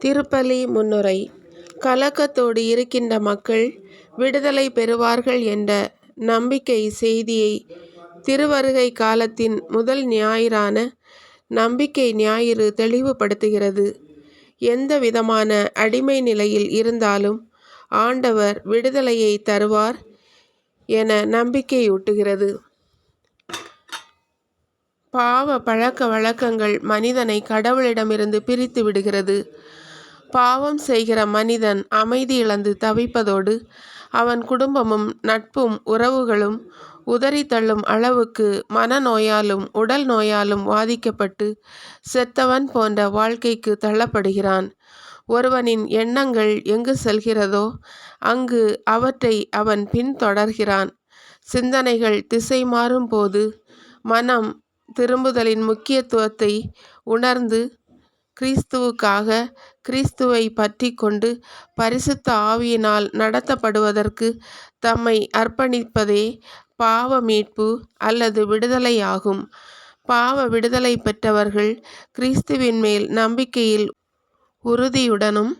திருப்பலி முன்னுரை. கலக்கத்தோடு இருக்கின்ற மக்கள் விடுதலை பெறுவார்கள் என்ற நம்பிக்கை செய்தியை திருவருகை காலத்தின் முதல் ஞாயிறான நம்பிக்கை ஞாயிறு தெளிவுபடுத்துகிறது. எந்த விதமான அடிமை நிலையில் இருந்தாலும் ஆண்டவர் விடுதலையை தருவார் என நம்பிக்கையூட்டுகிறது. பாவ பழக்க வழக்கங்கள் மனிதனை கடவுளிடமிருந்து பிரித்து விடுகிறது. பாவம் செய்கிற மனிதன் அமைதி இழந்து தவிப்பதோடு அவன் குடும்பமும் நட்பும் உறவுகளும் உதறி தள்ளும் அளவுக்கு மனநோயாலும் உடல் நோயாலும் வாதிக்கப்பட்டு செத்தவன் போன்ற வாழ்க்கைக்கு தள்ளப்படுகிறான். ஒருவனின் எண்ணங்கள் எங்கு செல்கிறதோ அங்கு அவற்றை அவன் பின்தொடர்கிறான். சிந்தனைகள் திசை மாறும் போது மனம் திரும்புதலின் முக்கியத்துவத்தை உணர்ந்து கிறிஸ்துவுக்காக கிறிஸ்துவை பற்றி கொண்டு பரிசுத்த ஆவியினால் நடத்தப்படுவதற்கு தம்மை அர்ப்பணிப்பதே பாவ மீட்பு அல்லது விடுதலை ஆகும். பாவ விடுதலை பெற்றவர்கள் கிறிஸ்துவின் மேல் நம்பிக்கையில் உறுதியுடனும்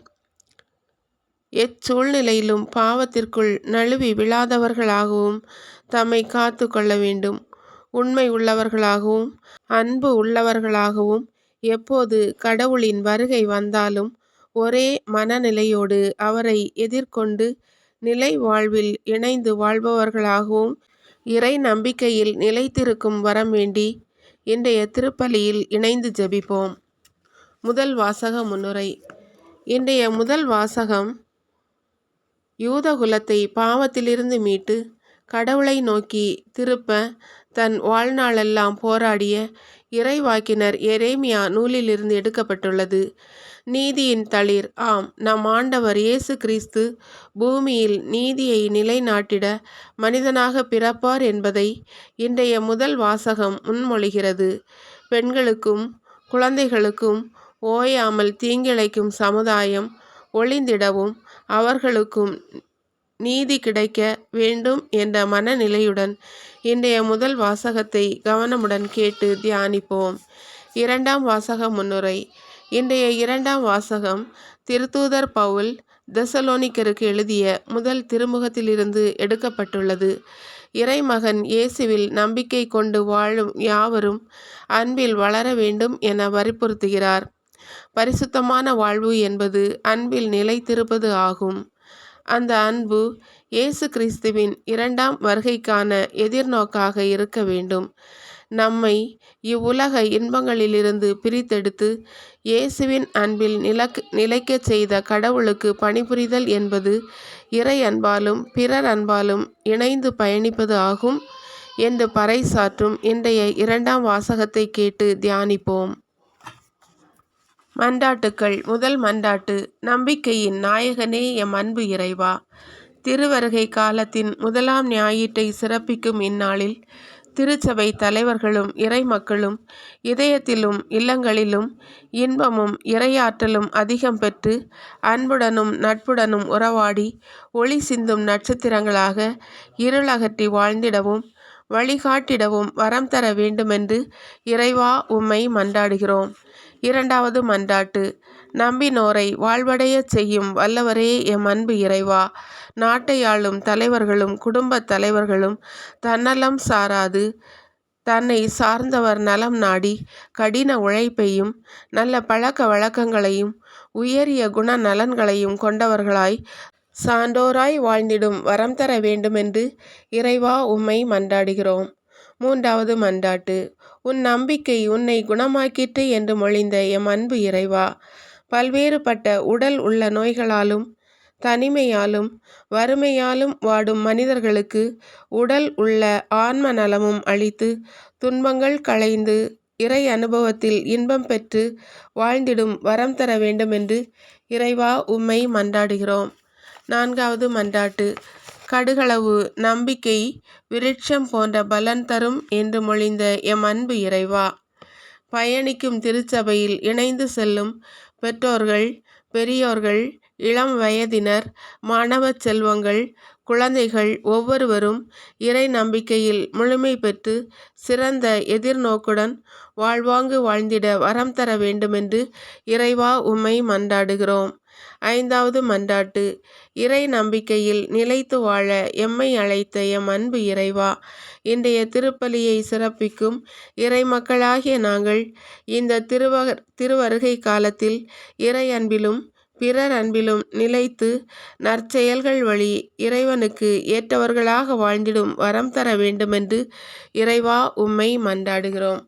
எச்சூழ்நிலையிலும் பாவத்திற்குள் நழுவி விழாதவர்களாகவும் தம்மை காத்து கொள்ள வேண்டும். உண்மை உள்ளவர்களாகவும் அன்பு உள்ளவர்களாகவும் எப்போது கடவுளின் வருகை வந்தாலும் ஒரே மனநிலையோடு அவரை எதிர்கொண்டு நிலை வாழ்வில் இணைந்து வாழ்பவர்களாகவும் இறை நம்பிக்கையில் நிலைத்திருக்கும் வரம் வேண்டி இன்றைய திருப்பலியில் இணைந்து ஜெபிப்போம். முதல் வாசக முன்னுரை. இன்றைய முதல் வாசகம் யூதகுலத்தை பாவத்திலிருந்து மீட்டு கடவுளை நோக்கி திருப்ப தன் வாழ்நாளெல்லாம் போராடிய இறைவாக்கினர் எரேமியா நூலிலிருந்து எடுக்கப்பட்டுள்ளது. நீதியின் தளிர், ஆம், நம் ஆண்டவர் இயேசு கிறிஸ்து பூமியில் நீதியை நிலைநாட்டிட மனிதனாக பிறப்பார் என்பதை இன்றைய முதல் வாசகம் முன்மொழிகிறது. பெண்களுக்கும் குழந்தைகளுக்கும் ஓயாமல் தீங்கிழைக்கும் சமுதாயம் ஒழிந்திடவும் அவர்களுக்கும் நீதி கிடைக்க வேண்டும் என்ற மனநிலையுடன் இன்றைய முதல் வாசகத்தை கவனமுடன் கேட்டு தியானிப்போம். இரண்டாம் வாசக முன்னுரை. இன்றைய இரண்டாம் வாசகம் திருத்தூதர் பவுல் தெசலோனிக்கருக்கு எழுதிய முதல் திருமுகத்திலிருந்து எடுக்கப்பட்டுள்ளது. இறைமகன் இயேசுவில் நம்பிக்கை கொண்டு வாழும் யாவரும் அன்பில் வளர வேண்டும் என வற்புறுத்துகிறார். பரிசுத்தமான வாழ்வு என்பது அன்பில் நிலைத்திருப்பது ஆகும். அந்த அன்பு இயேசு கிறிஸ்துவின் இரண்டாம் வருகைக்கான எதிர்நோக்காக இருக்க வேண்டும். நம்மை இவ்வுலக இன்பங்களிலிருந்து பிரித்தெடுத்து இயேசுவின் அன்பில் நிலைக்கச் செய்த கடவுளுக்கு பணிபுரிதல் என்பது இறை அன்பாலும் பிறர் அன்பாலும் இணைந்து பயணிப்பது ஆகும் என்று பறைசாற்றும் இன்றைய இரண்டாம் வாசகத்தை கேட்டு தியானிப்போம். மன்றாட்டுக்கள். முதல் மன்றாட்டு. நம்பிக்கையின் நாயகனே எம் அன்பு இறைவா, திருவருகை காலத்தின் முதலாம் ஞாயிற்றை சிறப்பிக்கும் இந்நாளில் திருச்சபை தலைவர்களும் இறைமக்களும் இதயத்திலும் இல்லங்களிலும் இன்பமும் இறையாற்றலும் அதிகம் பெற்று அன்புடனும் நட்புடனும் உறவாடி ஒளி சிந்தும் நட்சத்திரங்களாக இருளகற்றி வாழ்ந்திடவும் வழிகாட்டிடவும் வரம் தர வேண்டுமென்று இறைவா உம்மை மன்றாடுகிறோம். இரண்டாவது மன்றாட்டு. நம்பினோரை வாழ்வடையச் செய்யும் வல்லவரே எம் அன்பு இறைவா, நாட்டை ஆளும் தலைவர்களும் குடும்பத் தலைவர்களும் தன்னலம் சாராது தன்னை சார்ந்தவர் நலம் நாடி கடின உழைப்பையும் நல்ல பழக்க வழக்கங்களையும் உயரிய குண நலன்களையும் கொண்டவர்களாய் சான்றோராய் வாழ்ந்திடும் வரம் தர வேண்டுமென்று இறைவா உம்மை மன்றாடுகிறோம். மூன்றாவது மன்றாட்டு. உன் நம்பிக்கை உன்னை குணமாக்கிற்று என்று மொழிந்த எம் அன்பு இறைவா, பல்வேறுபட்ட உடல் உள்ள நோய்களாலும் தனிமையாலும் வறுமையாலும் வாடும் மனிதர்களுக்கு உடல் உள்ள ஆன்ம நலமும் அளித்து துன்பங்கள் களைந்து இறை அனுபவத்தில் இன்பம் பெற்று வாழ்ந்திடும் வரம் தர வேண்டுமென்று இறைவா உம்மை மன்றாடுகிறோம். நான்காவது மன்றாட்டு. கடுகளவு நம்பிக்கை விருட்சம் போன்ற பலன் தரும் என்று மொழிந்த எம் அன்பு இறைவா, பயணிக்கும் திருச்சபையில் இணைந்து செல்லும் பெற்றோர்கள் பெரியோர்கள் இளம் வயதினர், மாணவ செல்வங்கள், குழந்தைகள் ஒவ்வொருவரும் இறை நம்பிக்கையில் முழுமை பெற்று சிறந்த எதிர்நோக்குடன் வாழ்வாங்கு வாழ்ந்திட வரம் தர வேண்டுமென்று இறைவா உம்மை மன்றாடுகிறோம். 5வது மன்றாட்டு. இறை நம்பிக்கையில் நிலைத்து வாழ எம்மை அழைத்த எம் அன்பு இறைவா, இன்றைய திருப்பலியை சிறப்பிக்கும் இறை மக்களாகிய நாங்கள் இந்த திருவருகை காலத்தில் இறை அன்பிலும் பிறர் அன்பிலும் நிலைத்து நற்செயல்கள் வழி இறைவனுக்கு ஏற்றவர்களாக வாழ்ந்திடும் வரம் தர வேண்டுமென்று இறைவா உம்மை மன்றாடுகிறோம்.